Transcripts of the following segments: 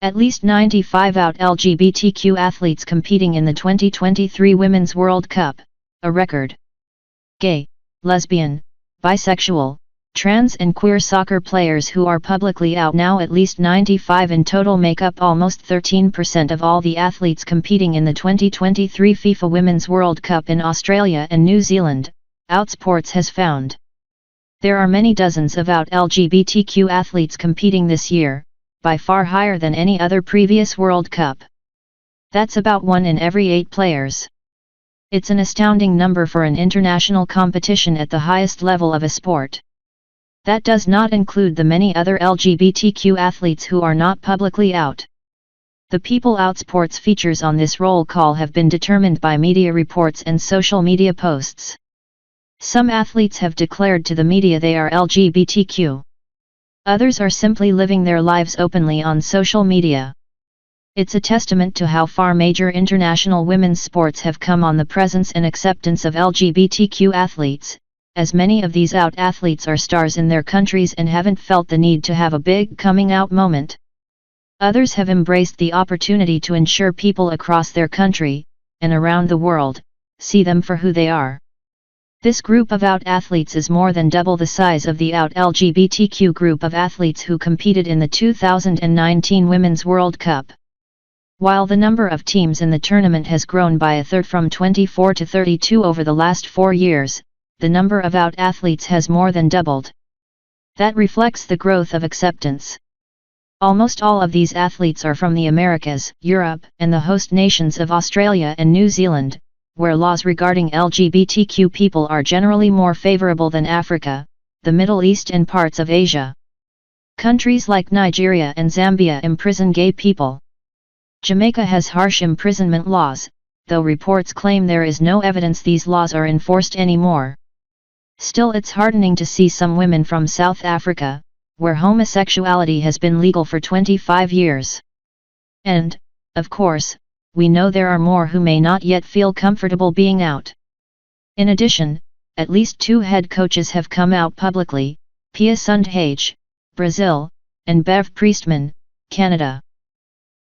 At least 95 out LGBTQ athletes competing in the 2023 Women's World Cup, a record. Gay, lesbian, bisexual, trans and queer soccer players who are publicly out now, at least 95 in total, make up almost 13% of all the athletes competing in the 2023 FIFA Women's World Cup in Australia and New Zealand, Outsports has found. There are many dozens of out LGBTQ athletes competing this year, by far higher than any other previous World Cup. That's about 1 in every 8 players. It's an astounding number for an international competition at the highest level of a sport. That does not include the many other LGBTQ athletes who are not publicly out. The People Outsports features on this roll call have been determined by media reports and social media posts. Some athletes have declared to the media they are LGBTQ. Others are simply living their lives openly on social media. It's a testament to how far major international women's sports have come on the presence and acceptance of LGBTQ athletes, as many of these out athletes are stars in their countries and haven't felt the need to have a big coming out moment. Others have embraced the opportunity to ensure people across their country, and around the world, see them for who they are. This group of out athletes is more than double the size of the out LGBTQ group of athletes who competed in the 2019 Women's World Cup. While the number of teams in the tournament has grown by a third from 24 to 32 over the last 4 years, the number of out athletes has more than doubled. That reflects the growth of acceptance. Almost all of these athletes are from the Americas, Europe, and the host nations of Australia and New Zealand, where laws regarding LGBTQ people are generally more favorable than Africa, the Middle East and parts of Asia. Countries like Nigeria and Zambia imprison gay people. Jamaica has harsh imprisonment laws, though reports claim there is no evidence these laws are enforced anymore. Still, it's heartening to see some women from South Africa, where homosexuality has been legal for 25 years. And, of course, we know there are more who may not yet feel comfortable being out. In addition, at least 2 head coaches have come out publicly, Pia Sundhage, Brazil, and Bev Priestman, Canada.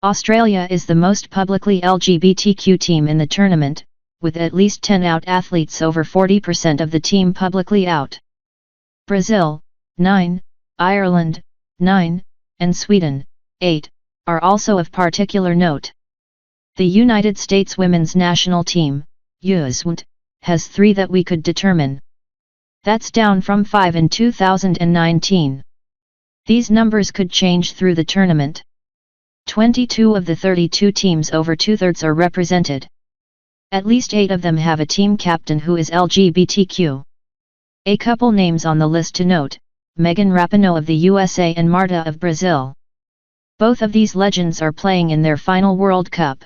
Australia is the most publicly LGBTQ team in the tournament, with at least 10 out athletes, over 40% of the team publicly out. Brazil, 9, Ireland, 9, and Sweden, 8, are also of particular note. The United States women's national team, USWT, has 3 that we could determine. That's down from 5 in 2019. These numbers could change through the tournament. 22 of the 32 teams, over 2/3, are represented. At least 8 of them have a team captain who is LGBTQ. A couple names on the list to note: Megan Rapinoe of the USA and Marta of Brazil. Both of these legends are playing in their final World Cup.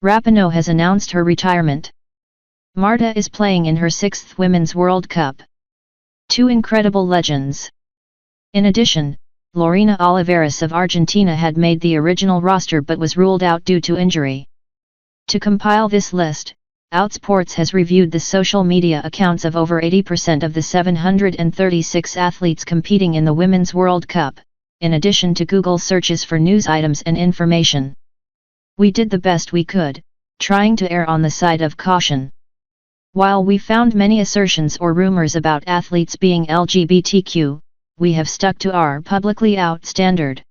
Rapinoe has announced her retirement. Marta is playing in her 6th Women's World Cup. 2 incredible legends. In addition, Lorena Oliveras of Argentina had made the original roster but was ruled out due to injury. To compile this list, Outsports has reviewed the social media accounts of over 80% of the 736 athletes competing in the Women's World Cup, in addition to Google searches for news items and information. We did the best we could, trying to err on the side of caution. While we found many assertions or rumors about athletes being LGBTQ, we have stuck to our publicly out standard.